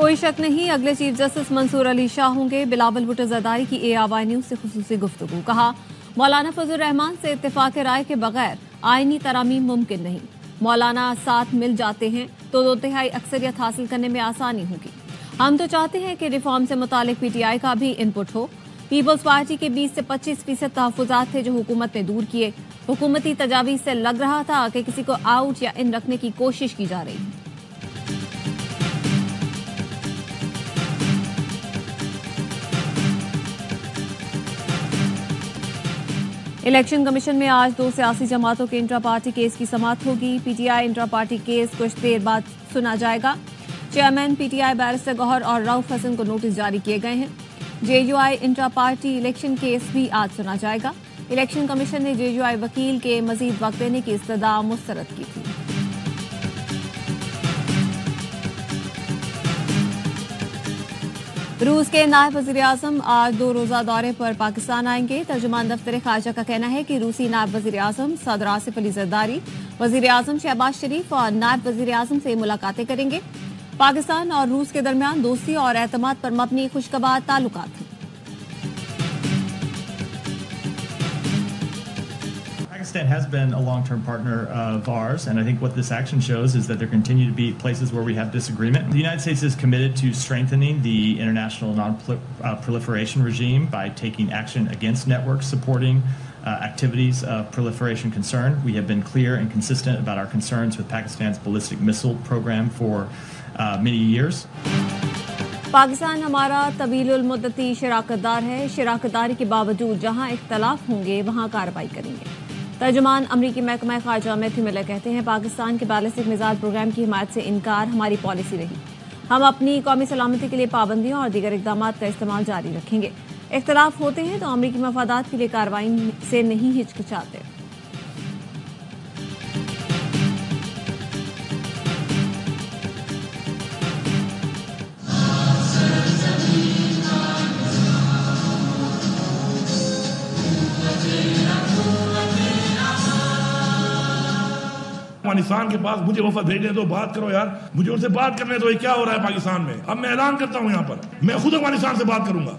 कोई शक नहीं, अगले चीफ जस्टिस मंसूर अली शाह होंगे। बिलावल भुट्टो जरदारी की ARY न्यूज से खुसूसी गुफ्तगू। कहा, मौलाना फजल रहमान से इत्तेफाक राय के बगैर आईनी तरामीम मुमकिन नहीं। मौलाना साथ मिल जाते हैं तो 2/3 अक्सरियत हासिल करने में आसानी होगी। हम तो चाहते हैं कि रिफॉर्म से मुतालिक PTI का भी इनपुट हो। पीपल्स पार्टी के 20 से 25% तहफुजात थे जो हुकूमत ने दूर किए। हुकूमती तजावीज से लग रहा था कि किसी को आउट या इन रखने की कोशिश की जा रही है। इलेक्शन कमीशन में आज 2 सियासी जमातों के इंट्रा पार्टी केस की समाअत होगी। PTI इंट्रा पार्टी केस कुछ देर बाद सुना जाएगा। चेयरमैन PTI बैरिस्टर गौहर और रऊफ हसन को नोटिस जारी किए गए हैं। JUI intra party election case भी आज सुना जाएगा। इलेक्शन कमीशन ने JUI वकील के मजीद वक्त देने की इस्तदा मुस्तरद की थी। रूस के नायब वज़ीर आज़म आज 2 रोज़ा दौरे पर पाकिस्तान आएंगे। तर्जुमान दफ्तर खारजा का कहना है कि रूसी नायब वज़ीर आज़म सदर आसिफ अली जरदारी, वज़ीर आज़म शहबाज शरीफ और नायब वज़ीर आज़म से मुलाकातें करेंगे। पाकिस्तान और रूस के दरमियान दोस्ती और एतमाद पर मबनी खुशगवार ताल्लुकात हैं। Pakistan has been a long-term partner of ours, and I think what this action shows is that there continue to be places where we have disagreement. The United States is committed to strengthening the international non-proliferation regime by taking action against networks supporting activities of proliferation concern. We have been clear and consistent about our concerns with Pakistan's ballistic missile program for many years. Pakistan हमारा तवीलुल मुद्दती शराकतदार है। शराकतदारी के बावजूद जहां इख्तलाफ होंगे वहां कार्रवाई करेंगे। तर्जुमान अमरीकी महकमा खारजा मैथ्यू मिलर कहते हैं, पाकिस्तान के बैलिस्टिक मिसाइल प्रोग्राम की हिमायत से इनकार हमारी पॉलिसी रही। हम अपनी कौमी सलामती के लिए पाबंदियों और दीगर इकदाम का इस्तेमाल जारी रखेंगे। इख्तलाफ होते हैं तो अमरीकी मफादात के लिए कार्रवाई से नहीं हिचकिचाते। अफगानिस्तान के पास मुझे वफद भेजने दो, बात करो यार, मुझे उनसे बात करने दो। ये क्या हो रहा है पाकिस्तान में? अब मैं ऐलान करता हूं, यहाँ पर मैं खुद अफगानिस्तान से बात करूंगा।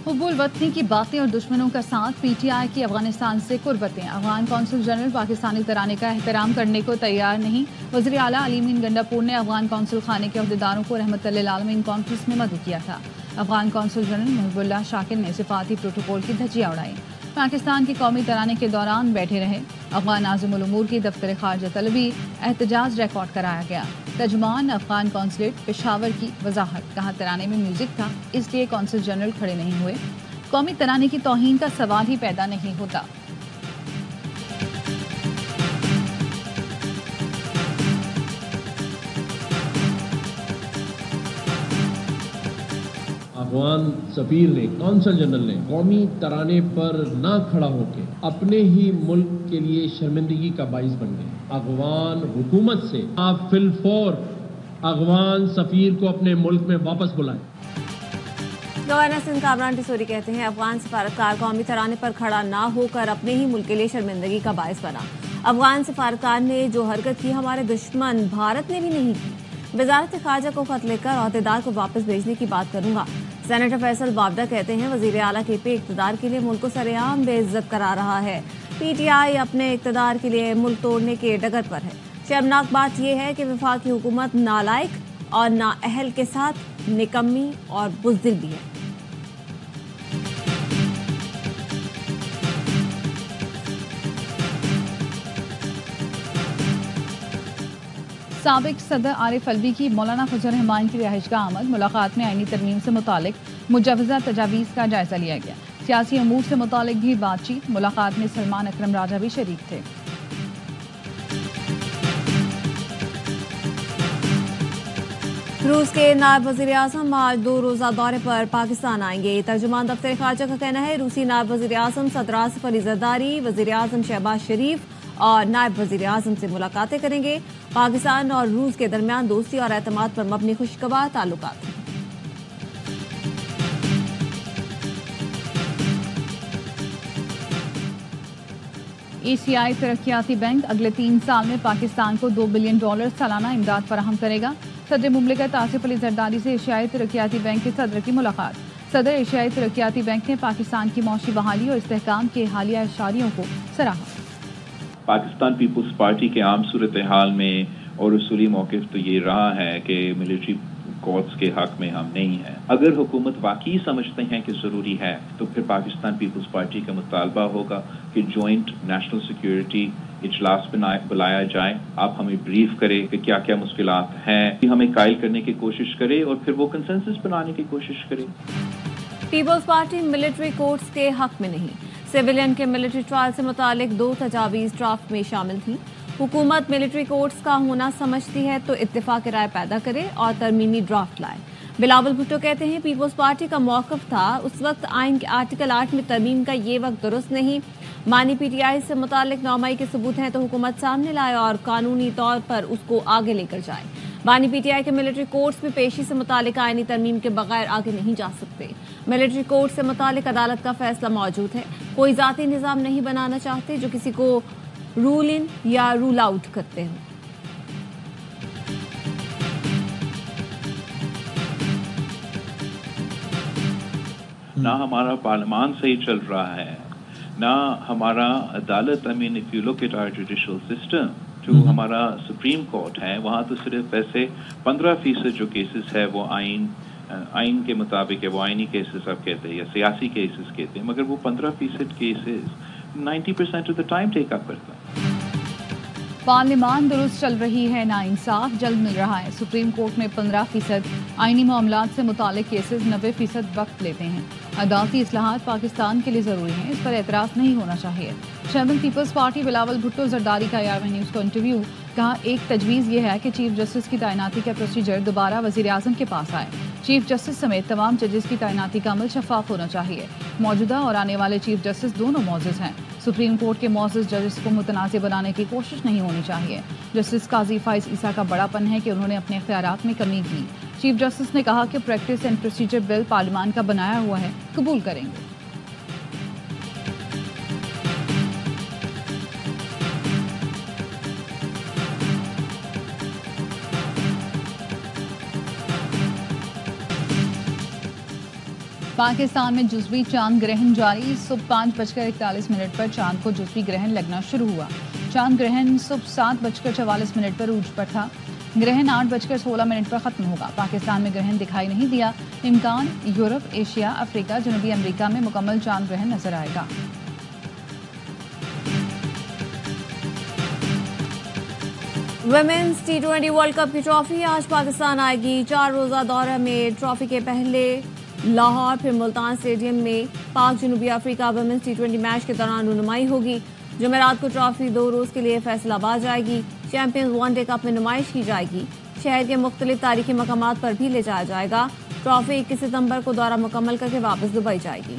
हुब्बुल वतनी की बातें और दुश्मनों का साथ। PTI की अफगानिस्तान से कुर्बतें। अफगान कौंसल जनरल पाकिस्तानी तराने का एहतराम करने को तैयार नहीं। वज़ीर आला अली मीन गंडापुर ने अफगान कौंसल खाने के अहदेदारों को रहमतुल्लिल आलमीन कॉन्फ्रेंस में मदद किया था। अफगान कौंसल जनरल मुहिबुल्लाह शाकिर ने सिफाती प्रोटोकॉल की धज्जियां उड़ाई। पाकिस्तान के कौमी तराने के दौरान बैठे रहे। अफगान आज़िम उल उमूर की दफ्तर खारजा तलबी एहतजाज रिकॉर्ड कराया गया। तर्जुमान अफगान कौंसलेट पेशावर की वजाहत। कहा, तराने में म्यूजिक था इसलिए कौंसल जनरल खड़े नहीं हुए। कौमी तराने की तौहीन का सवाल ही पैदा नहीं होता। अफगान सफीर ने, कौंसल जनरल ने कौमी तराने पर ना खड़ा होकर अपने ही मुल्क के लिए शर्मिंदगी का बाइस बन गए। अफगान हुकूमत से आप फिलफौर अफगान सफीर को अपने मुल्क में वापस बुलाएं। गवर्नर सिंध कामरान टिसोरी कहते हैं, अफगान सफारतकार कौमी तराने पर खड़ा ना होकर अपने ही मुल्क के लिए शर्मिंदगी का बाइस बना। अफगान सफारतकार ने जो हरकत की हमारे दुश्मन भारत ने भी नहीं की। वजारत खारजा को खत लिखकर अहदेदार को वापस भेजने की बात करूंगा। सेनेटर फैसल बावडा कहते हैं, वजीर आला के पे इक़्तिदार के लिए मुल्क को सरेआम बेइज्जत करा रहा है। PTI अपने इक़्तिदार के लिए मुल्क तोड़ने के डगर पर है। शर्मनाक बात यह है कि वफाकी हुकूमत नालायक और नाअहल के साथ निकम्मी और बुज़दिल भी है। साबिक सदर आरिफ अलवी की मौलाना फजल रहमान की रिहाइशगाह आमद। मुलाकात में आईनी तरमीम से मुतालिक मुजवज़ा तजावीज़ का जायजा लिया गया। सियासी अमूर से मुतालिक भी बातचीत। मुलाकात में सलमान अकरम राजा भी शरीक थे। रूस के नायब वज़ीर आज़म आज 2 रोज़ा दौरे पर पाकिस्तान आएंगे। तर्जुमान दफ्तर खारजा का कहना है, रूसी नायब वज़ीर आज़म सदर आसिफ अली जरदारी, वज़ीर आज़म शहबाज शरीफ और नायब वज़ीर आज़म से मुलाकातें करेंगे। पाकिस्तान और रूस के दरमियान दोस्ती और एतमाद पर मबनी खुशगवार ताल्लुकात हैं। एशियाई तरक्याती बैंक अगले 3 साल में पाकिस्तान को $2 बिलियन सालाना इमदाद फराहम करेगा। सदर मुमलिकत आसिफ अली जरदारी से एशियाई तरक्याती बैंक के सदर की मुलाकात। सदर एशियाई तरक्याती बैंक ने पाकिस्तान की मौशी बहाली और इस्तेहकाम के हालिया इशारियों को सराहा। पाकिस्तान पीपुल्स पार्टी के आम सूरत हाल में और उसूली मौक़िफ़ तो ये रहा है कि मिलिट्री कोर्ट्स के हक में हम नहीं हैं। अगर हुकूमत वाकई समझते हैं कि ज़रूरी है तो फिर पाकिस्तान पीपुल्स पार्टी का मुतालबा होगा कि जॉइंट नेशनल सिक्योरिटी इजलास बुलाया जाए। आप हमें ब्रीफ करें कि क्या क्या मुश्किलात हैं, हमें कायल करने की कोशिश करें और फिर वो कंसेंसस बनाने की कोशिश करें। पीपल्स पार्टी मिलिट्री कोर्ट्स के हक में नहीं। सिविलियन के मिलिट्री ट्रायल से मुतालिक 2 तजावीज़ ड्राफ्ट में शामिल थी। हुकूमत मिलिट्री कोर्ट्स का होना समझती है तो इत्तेफाक राय पैदा करे और तरमीमी ड्राफ्ट लाए। बिलावल भुट्टो कहते हैं पीपल्स पार्टी का मौक़िफ़ था उस वक्त आइन के आर्टिकल 8 में तरमीम का ये वक्त दुरुस्त नहीं। मानी पीटीआई से मुतालिक 9 मई के सबूत हैं तो हुकूमत सामने लाए और कानूनी तौर पर उसको आगे लेकर जाए। बानी पीटीआई के मिलिट्री कोर्ट्स में पेशी से मुतालिक आइनी तरमीम के बगैर आगे नहीं जा सकते। मिलिट्री कोर्ट से मुतालिक अदालत का फैसला मौजूद है। कोई ज़ाती निज़ाम नहीं बनाना चाहते जो किसी को रूल इन या रूल आउट करते हो। ना हमारा पार्लियामान सही चल रहा है, ना हमारा अदालत। I mean if you look at our judicial system, जो हमारा सुप्रीम कोर्ट है वहाँ तो सिर्फ ऐसे 15% जो केसेस है वो आइन के मुताबिक है, वो आइनी केसेस आप कहते हैं या सियासी केसेस कहते हैं, मगर वो 15% cases 90% of the time take up करता है। पार्लियामान दुरुस्त चल रही है, ना इंसाफ जल्द मिल रहा है। सुप्रीम कोर्ट में 15% आइनी मामलात से मुतालिक केसेस 90% वक्त लेते हैं। अदालती इस्लाहात पाकिस्तान के लिए ज़रूरी हैं, इस पर एतराज़ नहीं होना चाहिए। Chairman people's party Bilawal Bhutto Zardari का ARY न्यूज़ को इंटरव्यू। कहा एक तजवीज़ ये है कि चीफ जस्टिस की तैनाती का प्रोसीजर दोबारा वज़ीर आज़म के पास आए। चीफ जस्टिस समेत तमाम जजेस की तैनाती का अमल शफाफ होना चाहिए। मौजूदा और आने वाले चीफ जस्टिस दोनों मौजूद हैं। सुप्रीम कोर्ट के मौजूद जजेस को मुतनाज़ बनाने की कोशिश नहीं होनी चाहिए। जस्टिस काजी फाइज ईसा का बड़ापन है कि उन्होंने अपने इख्तियारात में कमी की। चीफ जस्टिस ने कहा कि प्रैक्टिस एंड प्रोसीजर बिल पार्लियामान का बनाया हुआ है, कबूल करेंगे। पाकिस्तान में जुज़वी चांद ग्रहण जारी। सुबह 5:41 पर चांद को जुज़वी ग्रहण लगना शुरू हुआ। चांद ग्रहण सुबह 7:44 पर उर्ज पर था। ग्रहण 8:16 पर ख़त्म होगा। पाकिस्तान में ग्रहण दिखाई नहीं दिया। इम्कान यूरोप, एशिया, अफ्रीका, जनूबी अमेरिका में मुकम्मल चांद ग्रहण नजर आएगा। वुमेन्स T20 वर्ल्ड कप की ट्रॉफी आज पाकिस्तान आएगी। 4 रोज़ा दौरे में ट्रॉफी के पहले लाहौर फिर मुल्तान स्टेडियम में पाक जनूबी अफ्रीका वुमेन्स T20 मैच के दौरान रुनुमाई होगी। जुमेरात को ट्रॉफी 2 रोज़ के लिए फैसलाबाद जाएगी। चैंपियंस वनडे कप में नुमाइश की जाएगी। शहर के मुख्तलिफ तारीखी मकामात पर भी ले जाया जाएगा। ट्रॉफी 21 सितंबर को दौरा मुकम्मल करके वापस दुबई जाएगी।